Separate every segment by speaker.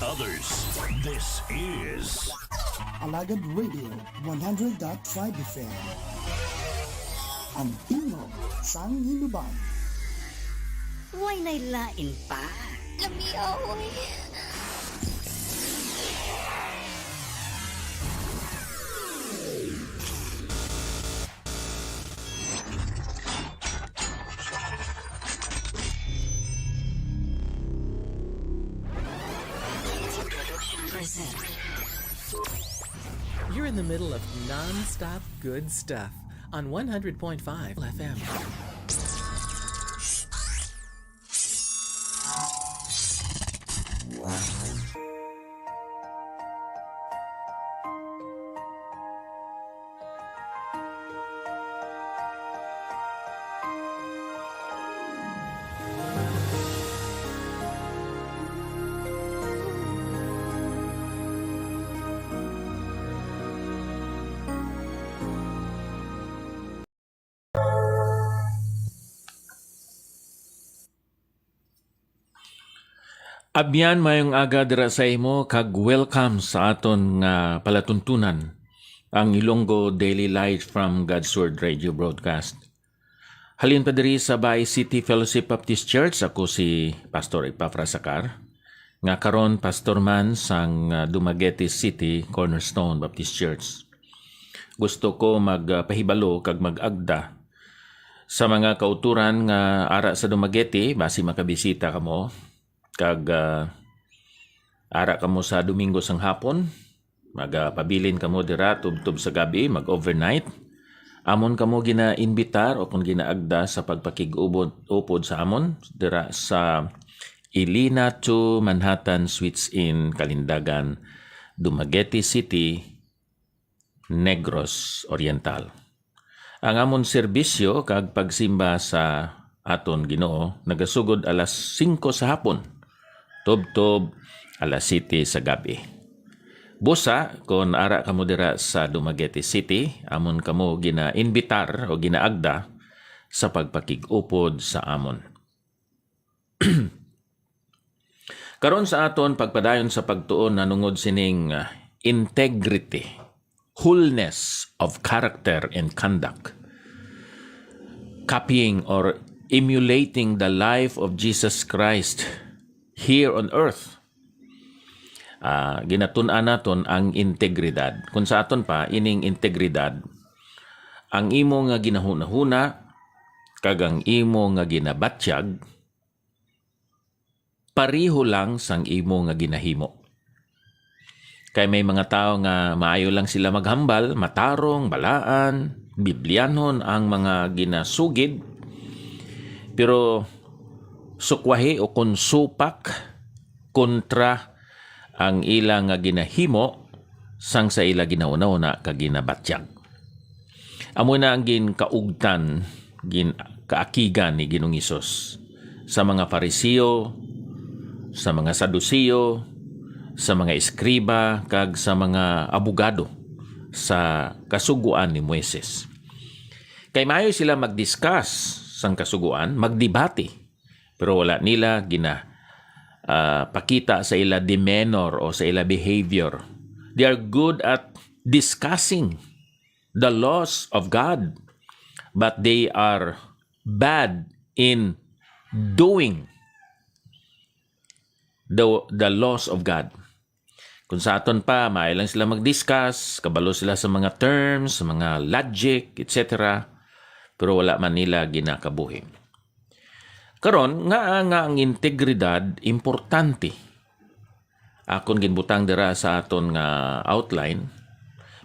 Speaker 1: others. This is
Speaker 2: Alagad Radio 100.5 FM. Ang tingog sang inuban.
Speaker 3: Huwag nailain pa.
Speaker 4: Lami aoy.
Speaker 5: You're in the middle of non-stop good stuff on 100.5 FM.
Speaker 6: Abyan mayong aga dira sa imo kag welcome sa aton nga palatuntunan ang Ilonggo Daily Light from God's Word Radio Broadcast. Halin pa diri sa Bay City Fellowship Baptist Church, ako si Pastor Epafras Sacar, nga karon pastor man sang Dumaguete City Cornerstone Baptist Church. Gusto ko magpahibalo kag mag-agda sa mga kauturan nga ara sa Dumaguete basi makabisita kamo. Kag ara kamo sa Domingo sang hapon, magpabilin kamo dira tubtob sa gabi, mag-overnight. Amon kamo gina-inbitar o kung ginaagda sa pagpakig-upod sa amon dira sa Ilina 2 Manhattan Suites Inn, Kalindagan, Dumaguete City, Negros Oriental. Ang amon serbisyo kag pagsimba sa aton Ginoo nagasugod alas 5 sa hapon. Tubtob alas 7 sa gabi. Busa, kung ara kamo dira sa Dumaguete City, amon kamo gina-inbitar o ginaagda sa pagpakig-upod sa amon. Karon sa aton pagpadayon sa pagtuon nanungod sining integrity, wholeness of character and conduct, copying or emulating the life of Jesus Christ here on earth. Ginatun-an naton ang integridad. Kung sa aton pa, ining integridad, ang imo nga ginahuna-huna, kag ang imo nga ginabatsyag, pariho lang sang imo nga ginahimo. Kay may mga tao nga maayo lang sila maghambal, matarong, balaan, biblianon ang mga ginasugid, pero sukwahi o konsupak kontra ang ilang nga ginahimo sang sa ila ginauna-una kag ginabatyag. Amo na ang ginkaugtan, kaakigan ni Ginoong Hesus sa mga Parisiyo, sa mga Sadusiyo, sa mga eskriba kag sa mga abogado sa kasuguan ni Moises. Kay maayo sila mag-discuss sang kasuguan, magdebate, pero wala nila pakita sa ila demeanor o sa ila behavior. They are good at discussing the laws of God, but they are bad in doing the laws of God. Kung sa aton pa, maayo lang sila mag-discuss, kabalo sila sa mga terms, sa mga logic, etc. Pero wala man nila ginakabuhi. Karon nga ang integridad importante. Akon ginbutang dira sa aton nga outline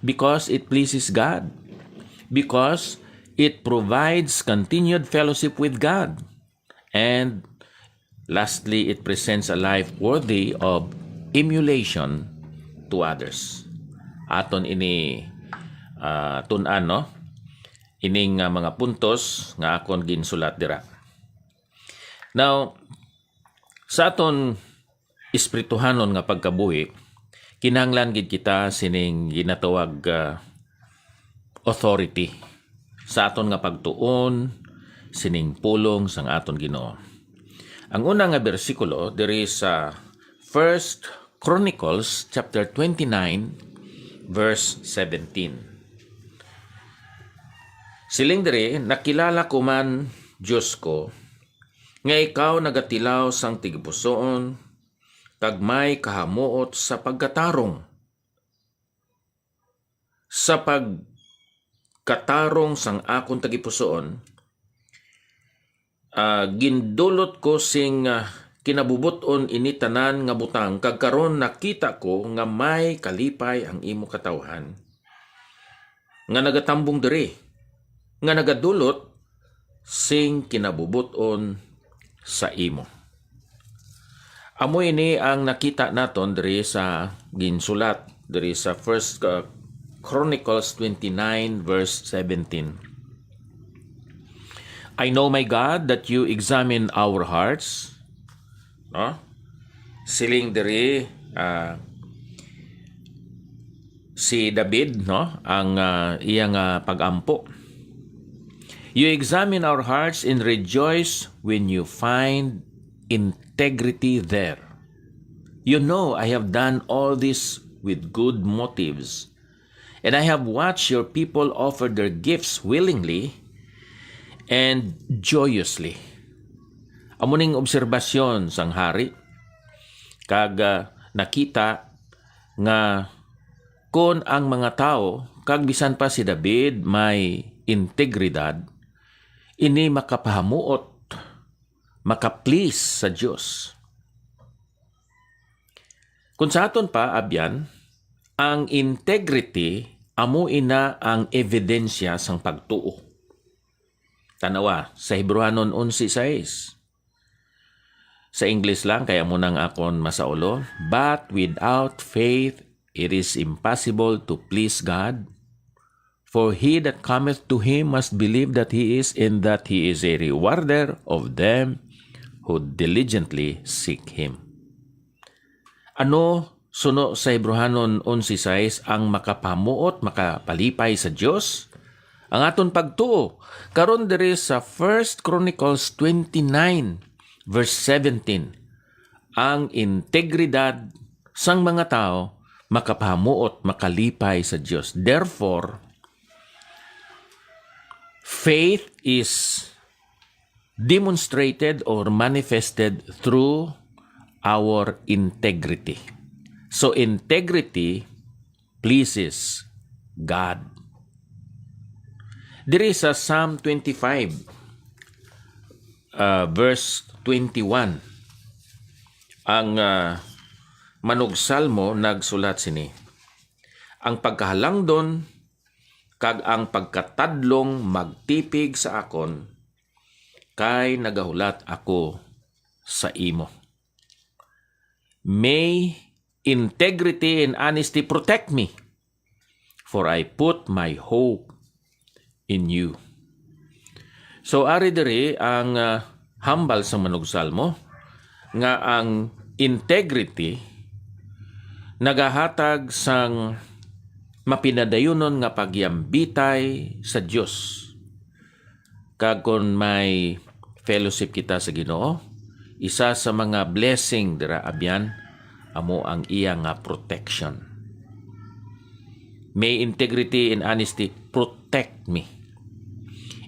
Speaker 6: because it pleases God. Because it provides continued fellowship with God. And lastly, it presents a life worthy of emulation to others. Aton ini tun-an, no? Ining mga puntos nga akon ginsulat dira. Now, sa aton espirituhanon nga pagkabuhi, kinahanglan gid kita sining ginatawag authority sa aton nga pagtuon sining pulong sang aton Ginoo. Ang unang nga bersikulo diri sa 1 Chronicles chapter 29 verse 17. Siling diri, nakilala ko man, Diyos ko, nga ikaw nagatilaw sang tigipusoon, kag may kahamuot sa pagkatarong. Sa pagkatarong sang akong tagipusoon, gindulot ko sing kinabubuton ini tanan nga butang, kag karon nakita ko nga may kalipay ang imo katawhan, nga nagatambong diri, nga nagadulot sing kinabubuton sa imo. Amo ini ang nakita naton diri sa ginsulat diri sa 1 Chronicles 29 verse 17. I know, my God, that you examine our hearts. No? Siling diri si David, no, ang iyang pagampo. You examine our hearts and rejoice when you find integrity there. You know I have done all this with good motives, and I have watched your people offer their gifts willingly and joyously. Amuning obserbasyon sang hari, kag nakita nga kon ang mga tao, kag bisan pa si David may integridad, ini makapahamuot, makaplease sa Diyos. Kung sa aton pa, abyan, ang integrity, amo ina ang ebidensya sang pagtuo. Tanawa, sa Hebrewanon 11:6. Sa English lang, kaya mo nang akon masaulo. But without faith, it is impossible to please God. For he that cometh to him must believe that he is, and that he is a rewarder of them who diligently seek him. Ano suno sa Hebrewanon 11:6 ang makapamuot, makapalipay sa Dios? Ang aton pagtuo karon diri sa 1 Chronicles 29 verse 17. Ang integridad sang mga tao makapamuot, makalipay sa Dios. Therefore, faith is demonstrated or manifested through our integrity. So integrity pleases God. Diri sa Psalm 25 verse 21, ang manugsalmo nagsulat sini, ang pagkahalangdon kag ang pagkatadlong magtipig sa akon, kay nagahulat ako sa imo. May integrity and honesty protect me, for I put my hope in you. So ari diri ang hambal sa manugsalmo nga ang integrity nagahatag sang mapinadayunon nga pagyambitay sa Dios. Kag kun may fellowship kita sa Ginoo, isa sa mga blessing dira abyan amo ang iya nga protection. May integrity and honesty protect me.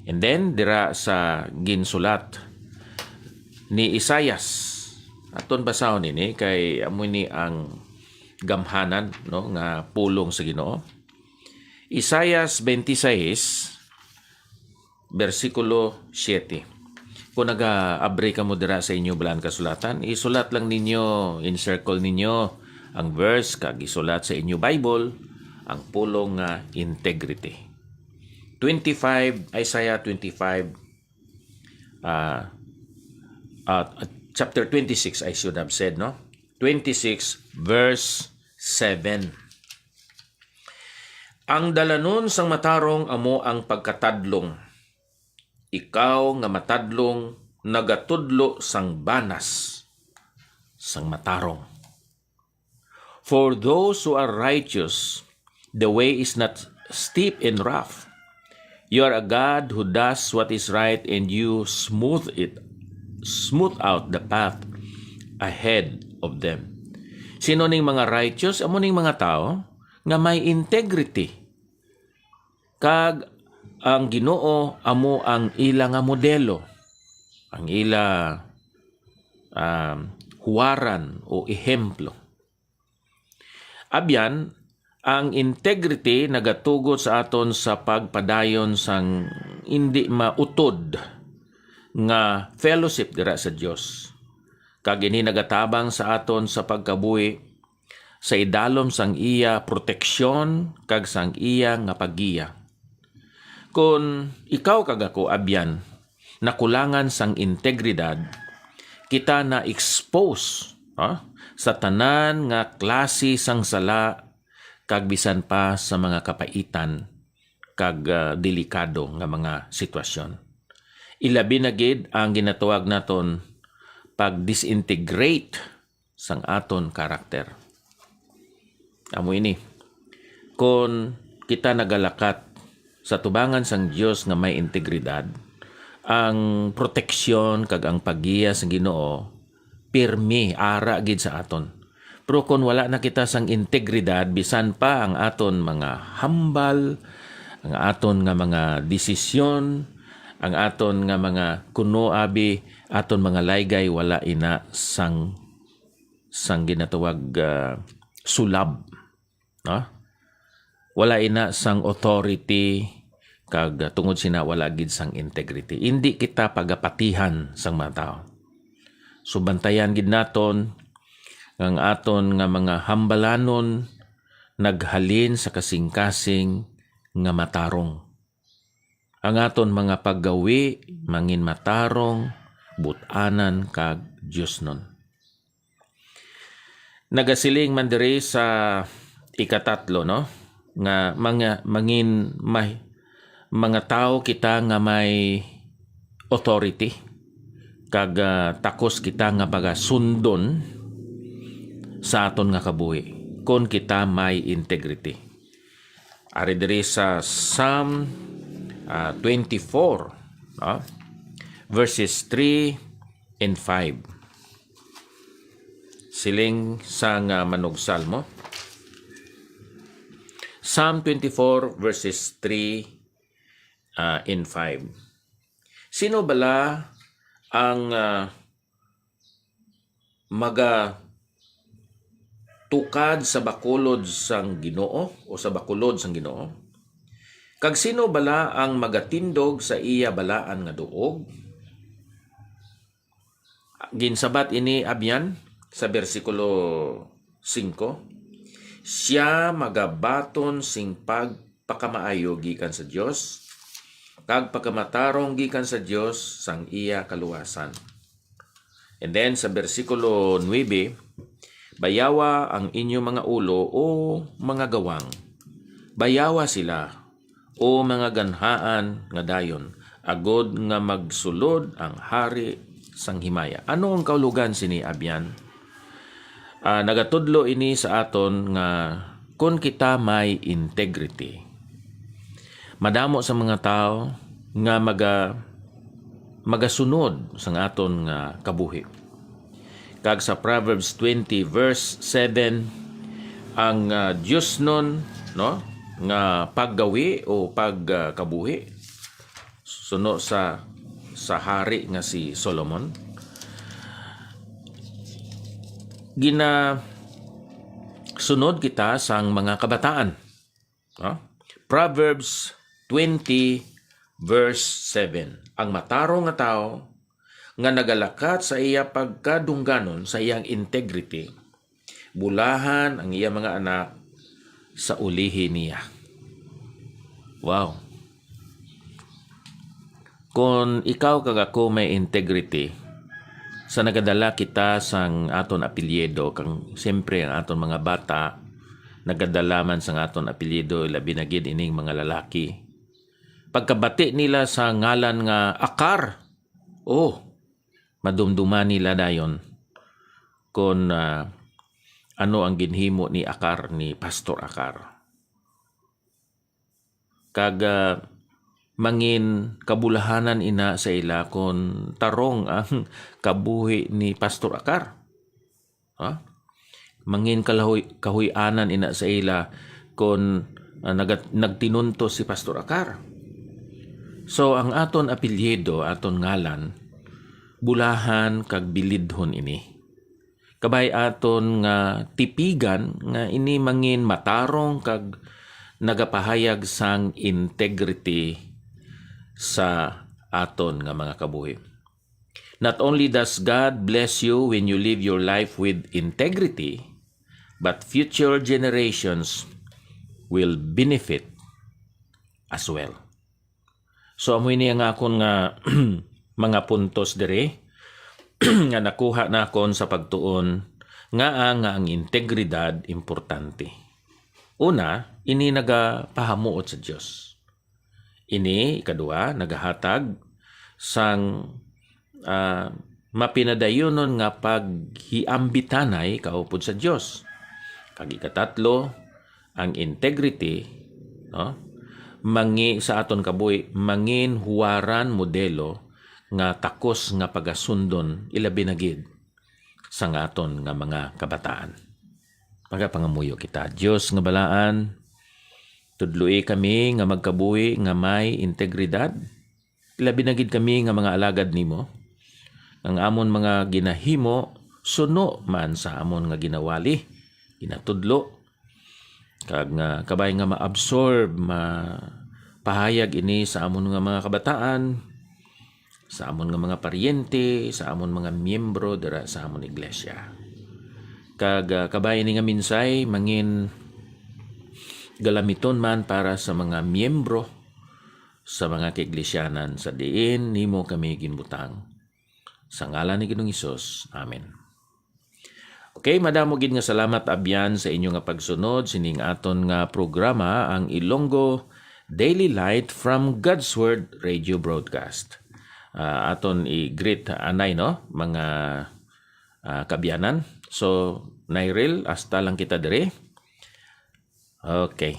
Speaker 6: And then dira sa ginsulat ni Isaias, aton basahon ini kay amo ni ang gamhanan, no, nga pulong sa Ginoo. Isaias 26 versikulo 7. Kung naga-abri ka mo dira sa inyo balaan kasulatan, isulat lang ninyo, in-circle ninyo ang verse kag isulat sa inyo Bible ang pulong nga integrity. Isaiah 25 chapter 26, I should have said, no? 26 verse 7. Ang dalanon sang matarong amo ang pagkatadlong. Ikaw nga matadlong nagatudlo sang banas sang matarong. For those who are righteous, the way is not steep and rough. You are a God who does what is right, and you smooth out the path ahead of them. Sino ning mga righteous? Amo ning mga tao nga may integrity. Kag ang Ginoo amo ang ila nga modelo. Ang ila huwaran o ehemplo. Abyan, ang integrity nagatugot sa aton sa pagpadayon sang hindi mautod nga fellowship dira sa Dios. Kag ini nagatabang sa aton sa pagkabuhi sa idalom sang iya proteksyon kag sang iya nga paggiya. Kung ikaw kag ako abyan nakulangan sang integridad, kita na expose sa tanan nga klase sang sala kag bisan pa sa mga kapaitan kag delikado nga mga sitwasyon. Ilabi na gid ang ginatawag naton pag-disintegrate sang aton karakter. Amo ini. Kung kita nagalakat sa tubangan sang Dios nga may integridad, ang proteksyon kag ang paggiya sa Ginoo pirmi ara gid sa aton. Pero kung wala na kita sang integridad, bisan pa ang aton mga hambal, ang aton nga mga desisyon, ang aton nga mga kuno abi, aton mga laygay wala ina sang ginatawag sulab. No? Wala ina sang authority kag tungod sina wala gid sang integrity. Hindi kita pagapatihan sang mga tao. So bantayan gid naton ang aton nga mga hambalanon naghalin sa kasing-kasing nga matarong. Ang aton mga paggawi mangin matarong, butanan kag Diosnon. Nagasiling man diri sa ikatatlo no nga mga tao kita nga may authority kag takos kita nga pagasundon sa aton nga kabuhi kung kita may integrity. Ari diri sa Psalm 24 verses 3 and 5. Siling sang manugsalmo. Psalm 24 verses 3 and 5. Sino bala ang tukad sa bakulod sang Ginoo o sa bakulod sang Ginoo? Kag sino bala ang magatindog sa iya balaan nga duog? Ginsabat ini abyan sa bersikulo 5. Siya magabaton sing pagpakamaayo gikan sa Dios, kag pagkamatarong gikan sa Dios sang iya kaluwasan. And then sa bersikulo 9, bayawa ang inyo mga ulo o mga gawang. Bayawa sila o mga ganhaan nga dayon, agod nga magsulod ang hari sang himaya. Ano ang kaulugan sini abyan? Nagatudlo ini sa aton nga kung kita may integrity. Madamo sa mga tao nga magasunod sa aton nga kabuhi. Kag sa Proverbs 20 verse 7, ang Dios nun no nga paggawi o pagkabuhi suno sa hari nga si Solomon, sunod kita sang mga kabataan. Proverbs 20 verse 7. Ang matarong nga tao nga nagalakat sa iya pagkadungganon sa iyang integrity, bulahan ang iya mga anak sa ulihi niya. Wow. Kung ikaw kag ako may integrity, sa nagadala kita sang aton apelyido, kang siyempre ang aton mga bata, nagadala man sang aton apelyido, labi na gid ining mga lalaki. Pagkabati nila sa ngalan nga Akar, madumduman nila dayon kung ano ang ginhimo ni Akar, ni Pastor Akar. Kag mangin kabulahanan ina sa ila kung tarong ang kabuhi ni Pastor Akar. mangin kahuy-anan ina sa ila kon nagtinunto si Pastor Akar. So ang aton apelyido, aton ngalan, bulahan kag bilidhon ini. Kabay aton nga tipigan nga ini mangin matarong kag nagapahayag sang integrity sa aton nga mga kabuhi. Not only does God bless you when you live your life with integrity, but future generations will benefit as well. So amoy niya nga akon nga mga puntos dire nga nakuha na akon sa pagtuon nga ang integridad importante. Una, ini nagapahamuot sa Dios. Ini kadua nagahatag sang mapinadayonon nga paghiambitanay kaupod sa Dios. Kag ikatatlo, ang integrity, no? Mangi sa aton kabuhi, mangin huwaran modelo nga takos nga pagasundon ilabi na gid sa aton nga mga kabataan. Magapangamuyo kita. Dios nga balaan, tudloi kami nga magkabuhi nga may integridad. Ilabi na gid kami nga mga alagad nimo. Ang amon mga ginahimo suno man sa amon nga ginawali, ginatudlo. Kag nga kabay nga ma-absorb, pahayag ini sa amon nga mga kabataan, sa amon nga mga paryente, sa amon mga miyembro dira sa amon iglesia. Kag kabay ini nga minsay mangin galamiton man para sa mga miyembro sa mga kaiglesianan sa diin nimo kami ginbutang. Sa ngalan ni Ginoong Hesus. Amen. Okay, madamo gid nga salamat abyan sa inyo nga pagsunod sining aton nga programa ang Ilonggo Daily Light from God's Word Radio Broadcast. Aton i-greet anay no mga kabyanan. So Nairil, hasta lang kita dire. Okay.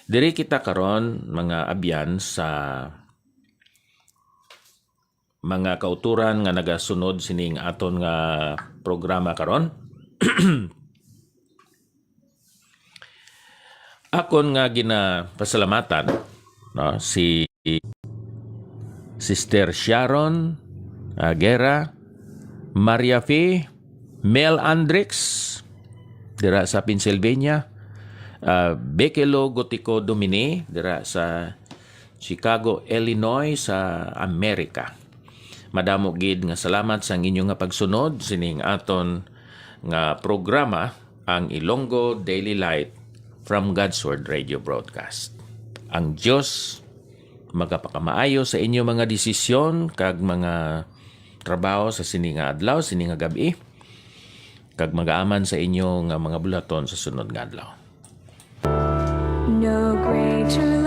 Speaker 6: Dire kita karon mga abyan sa mga kauturan nga nagasunod sining aton nga programa karon. Akon nga ginapasalamatan no, si Sister Sharon Guerra, Maria Fee, Mel Andrix dira sa Pennsylvania, Bekelo Gotico Domine dira sa Chicago, Illinois sa Amerika. Madamo gid nga salamat sa inyo nga pagsunod sining aton nga programa ang Ilonggo Daily Light from God's Word Radio Broadcast. Ang Dios magapakamaayo sa inyo mga desisyon kag mga trabaho sa sini nga adlaw, sini nga gabi, kag magaaman sa inyo nga mga bulaton sa sunod nga adlaw.
Speaker 4: No greater